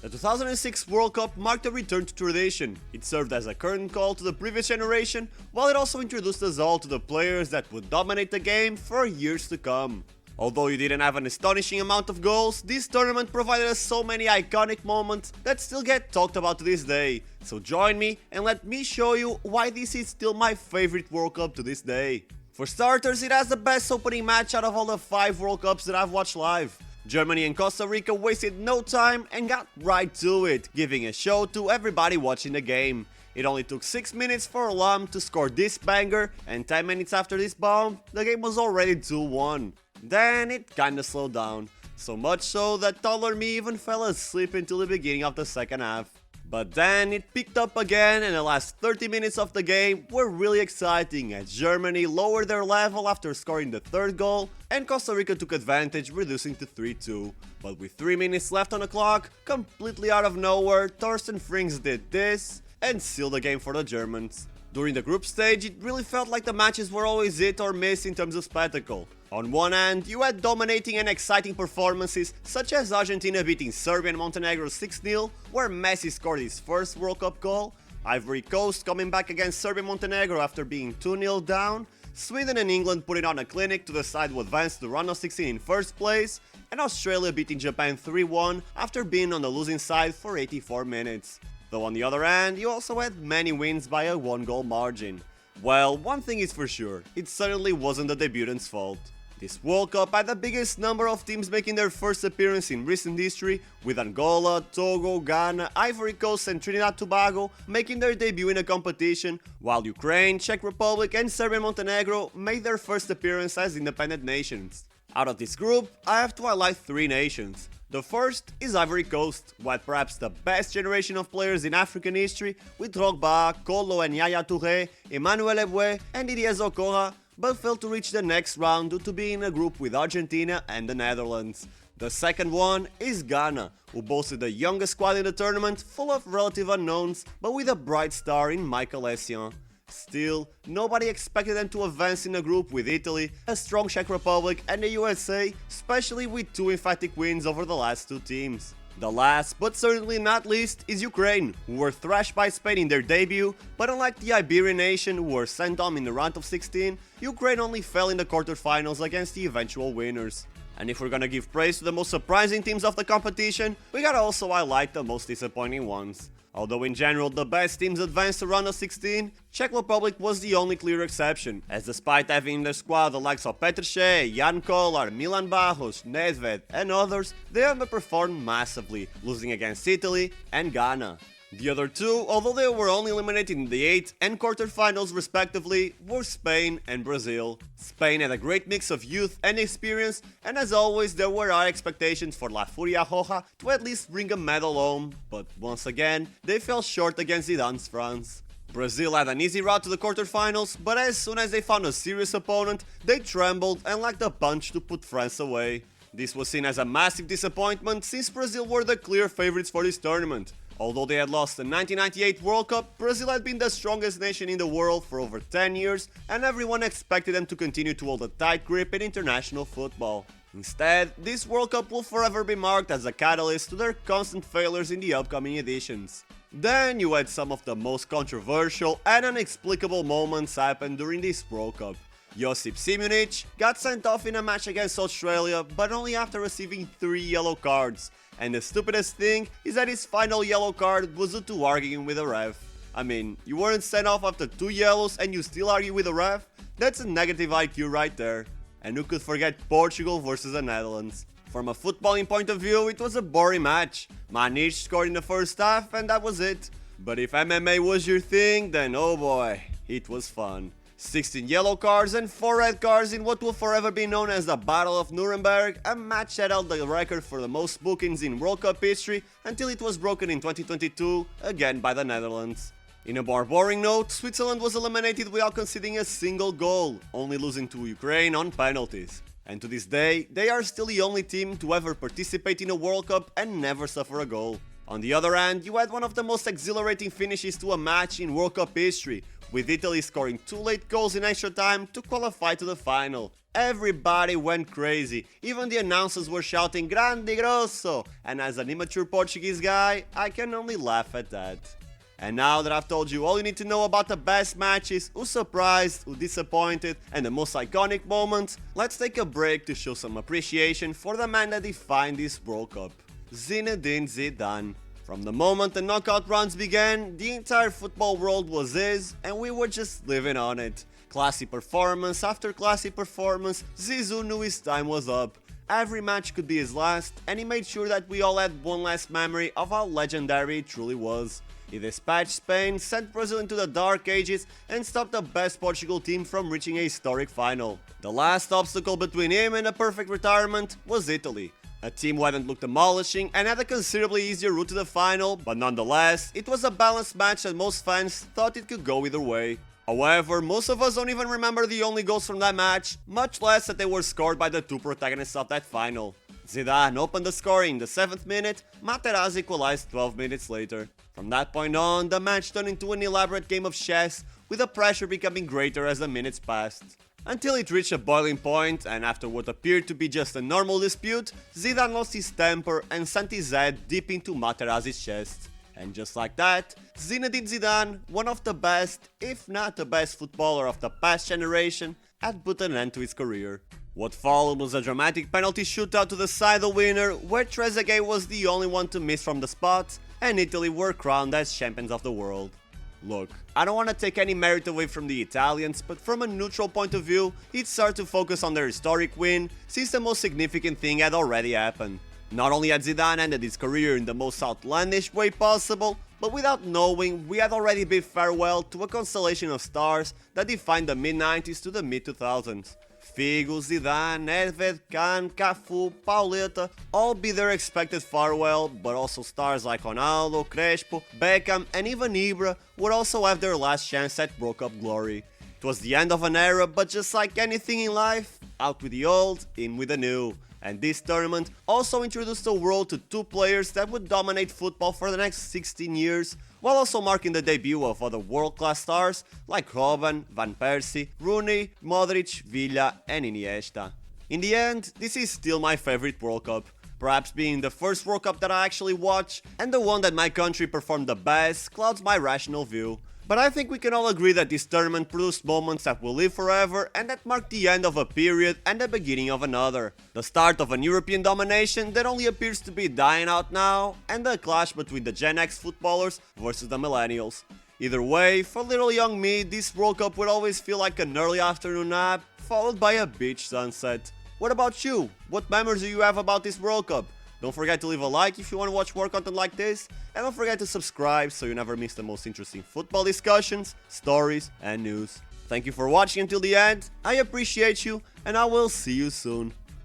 The 2006 World Cup marked a return to tradition. It served as a curtain call to the previous generation, while it also introduced us all to the players that would dominate the game for years to come. Although you didn't have an astonishing amount of goals, this tournament provided us so many iconic moments that still get talked about to this day. So join me and let me show you why this is still my favorite World Cup to this day. For starters, it has the best opening match out of all the 5 World Cups that I've watched live. Germany and Costa Rica wasted no time and got right to it, giving a show to everybody watching the game. It only took 6 minutes for Lam to score this banger, and 10 minutes after this bomb, the game was already 2-1. Then it kinda slowed down, so much so that taller me even fell asleep until the beginning of the second half. But then it picked up again, and the last 30 minutes of the game were really exciting as Germany lowered their level after scoring the third goal, and Costa Rica took advantage, reducing to 3-2. But with 3 minutes left on the clock, completely out of nowhere, Thorsten Frings did this and sealed the game for the Germans. During the group stage, it really felt like the matches were always hit or miss in terms of spectacle. On one hand, you had dominating and exciting performances such as Argentina beating Serbia and Montenegro 6-0, where Messi scored his first World Cup goal, Ivory Coast coming back against Serbia and Montenegro after being 2-0 down, Sweden and England putting on a clinic to decide who advanced to round of 16 in first place, and Australia beating Japan 3-1 after being on the losing side for 84 minutes. Though on the other hand, you also had many wins by a 1-goal margin. Well, one thing is for sure, it certainly wasn't the debutants' fault. This World Cup had the biggest number of teams making their first appearance in recent history, with Angola, Togo, Ghana, Ivory Coast and Trinidad Tobago making their debut in the competition, while Ukraine, Czech Republic and Serbia and Montenegro made their first appearance as independent nations. Out of this group, I have to highlight 3 nations. The first is Ivory Coast, who had perhaps the best generation of players in African history, with Drogba, Kolo and Yaya Touré, Emmanuel Eboué and Didier Zokora, but failed to reach the next round due to being in a group with Argentina and the Netherlands. The second one is Ghana, who boasted the youngest squad in the tournament, full of relative unknowns, but with a bright star in Michael Essien. Still, nobody expected them to advance in a group with Italy, a strong Czech Republic and the USA, especially with 2 emphatic wins over the last 2 teams. The last, but certainly not least, is Ukraine, who were thrashed by Spain in their debut, but unlike the Iberian nation who were sent home in the round of 16, Ukraine only fell in the quarterfinals against the eventual winners. And if we're gonna give praise to the most surprising teams of the competition, we gotta also highlight the most disappointing ones. Although in general the best teams advanced to round of 16, Czech Republic was the only clear exception, as despite having in their squad the likes of Petr Cech, Jan Kolar, Milan Barros, Nedved and others, they underperformed massively, losing against Italy and Ghana. The other 2, although they were only eliminated in the 8th and quarterfinals respectively, were Spain and Brazil. Spain had a great mix of youth and experience, and as always there were high expectations for La Furia Roja to at least bring a medal home, but once again, they fell short against Zidane's France. Brazil had an easy route to the quarterfinals, but as soon as they found a serious opponent, they trembled and lacked a punch to put France away. This was seen as a massive disappointment since Brazil were the clear favorites for this tournament. Although they had lost the 1998 World Cup, Brazil had been the strongest nation in the world for over 10 years, and everyone expected them to continue to hold a tight grip in international football. Instead, this World Cup will forever be marked as a catalyst to their constant failures in the upcoming editions. Then you had some of the most controversial and inexplicable moments happen during this World Cup. Josip Simunic got sent off in a match against Australia, but only after receiving 3 yellow cards. And the stupidest thing is that his final yellow card was due to arguing with a ref. I mean, you weren't sent off after 2 yellows and you still argue with a ref? That's a negative IQ right there. And who could forget Portugal versus the Netherlands? From a footballing point of view, it was a boring match. Maniche scored in the first half and that was it. But if MMA was your thing, then oh boy, it was fun. 16 yellow cards and 4 red cards in what will forever be known as the Battle of Nuremberg, a match that held the record for the most bookings in World Cup history until it was broken in 2022, again by the Netherlands. In a more boring note, Switzerland was eliminated without conceding a single goal, only losing to Ukraine on penalties. And to this day, they are still the only team to ever participate in a World Cup and never suffer a goal. On the other hand, you had one of the most exhilarating finishes to a match in World Cup history, with Italy scoring 2 late goals in extra time to qualify to the final. Everybody went crazy, even the announcers were shouting "Grande Grosso", and as an immature Portuguese guy, I can only laugh at that. And now that I've told you all you need to know about the best matches, who surprised, who disappointed, and the most iconic moments, let's take a break to show some appreciation for the man that defined this World Cup, Zinedine Zidane. From the moment the knockout rounds began, the entire football world was his, and we were just living on it. Classy performance after classy performance, Zizou knew his time was up. Every match could be his last, and he made sure that we all had one last memory of how legendary it truly was. He dispatched Spain, sent Brazil into the dark ages, and stopped the best Portugal team from reaching a historic final. The last obstacle between him and a perfect retirement was Italy. A team who hadn't looked demolishing and had a considerably easier route to the final, but nonetheless, it was a balanced match that most fans thought it could go either way. However, most of us don't even remember the only goals from that match, much less that they were scored by the two protagonists of that final. Zidane opened the scoring in the 7th minute, Materazzi equalized 12 minutes later. From that point on, the match turned into an elaborate game of chess, with the pressure becoming greater as the minutes passed. Until it reached a boiling point, and after what appeared to be just a normal dispute, Zidane lost his temper and sent his head deep into Materazzi's chest. And just like that, Zinedine Zidane, one of the best, if not the best footballer of the past generation, had put an end to his career. What followed was a dramatic penalty shootout to decide the winner, where Trezeguet was the only one to miss from the spot, and Italy were crowned as champions of the world. Look, I don't want to take any merit away from the Italians, but from a neutral point of view, it's hard to focus on their historic win, since the most significant thing had already happened. Not only had Zidane ended his career in the most outlandish way possible, but without knowing, we had already bid farewell to a constellation of stars that defined the mid-90s to the mid-2000s. Figo, Zidane, Nedved, Kahn, Cafu, Pauleta all bid their expected farewell, but also stars like Ronaldo, Crespo, Beckham and even Ibra would also have their last chance at World Cup glory. It was the end of an era, but just like anything in life, out with the old, in with the new. And this tournament also introduced the world to two players that would dominate football for the next 16 years, while also marking the debut of other world-class stars like Robben, Van Persie, Rooney, Modric, Villa and Iniesta. In the end, this is still my favorite World Cup, perhaps being the first World Cup that I actually watch, and the one that my country performed the best clouds my rational view. But I think we can all agree that this tournament produced moments that will live forever and that marked the end of a period and the beginning of another. The start of an European domination that only appears to be dying out now, and the clash between the Gen X footballers versus the millennials. Either way, for little young me, this World Cup would always feel like an early afternoon nap, followed by a beach sunset. What about you? What memories do you have about this World Cup? Don't forget to leave a like if you want to watch more content like this, and don't forget to subscribe so you never miss the most interesting football discussions, stories, and news. Thank you for watching until the end, I appreciate you, and I will see you soon.